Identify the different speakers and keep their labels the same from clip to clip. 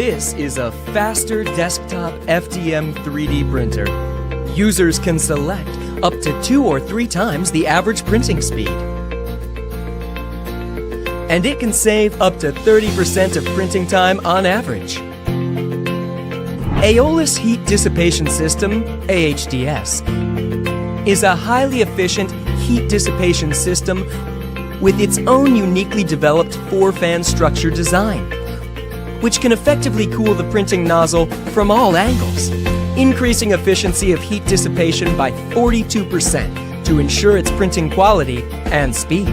Speaker 1: This is a faster desktop FDM 3D printer. Users can select up to 2 or 3 times the average printing speed. And it can save up to 30% of printing time on average. Aeolus Heat Dissipation System, AHDS, is a highly efficient heat dissipation system with its own uniquely developed fourfan structure design, which can effectively cool the printing nozzle from all angles, increasing efficiency of heat dissipation by 42% to ensure its printing quality and speed.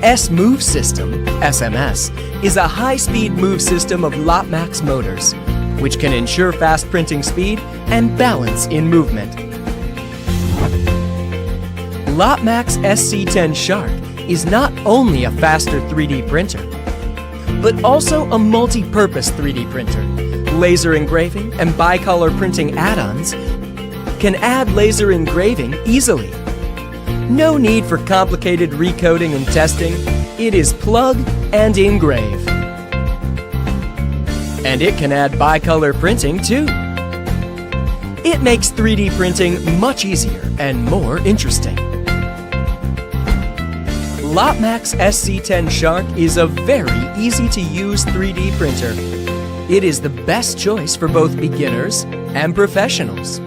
Speaker 1: S-Move System, SMS, is a high-speed move system of Lotmaxx motors, which can ensure fast printing speed and balance in movement. Lotmaxx SC10 Shark is not only a faster 3D printer, but also a multi-purpose 3D printer. Laser engraving and bicolor printing add-ons can add laser engraving easily. No need for complicated recoding and testing. It is plug and engrave. And it can add bicolor printing too. It makes 3D printing much easier and more interesting. Lotmaxx SC10 Shark is a very easy-to-use 3D printer. It is the best choice for both beginners and professionals.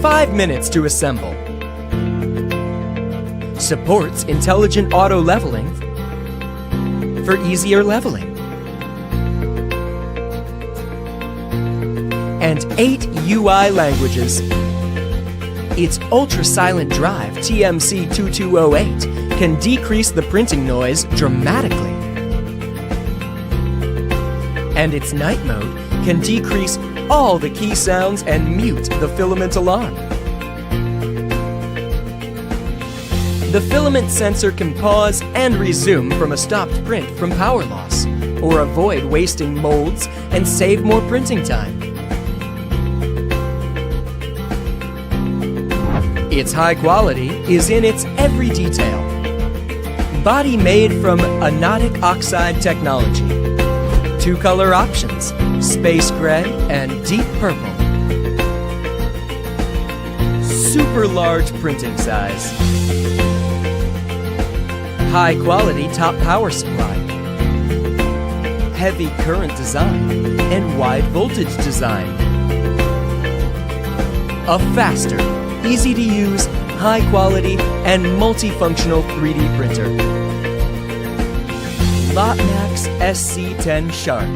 Speaker 1: 5 minutes to assemble. Supports intelligent auto leveling for easier leveling. And 8 UI languages. Its ultra-silent drive TMC2208 can decrease the printing noise dramatically. And its night mode can decrease all the key sounds and mute the filament alarm. The filament sensor can pause and resume from a stopped print from power loss, or avoid wasting molds and save more printing time. Its high quality is in its every detail. Body made from anodic oxide technology. 2 color options, space gray and deep purple. Super large printing size. High quality top power supply. Heavy current design and wide voltage design. A faster, easy to use, high quality and multifunctional 3D printer. Lotmaxx SC10 Shark.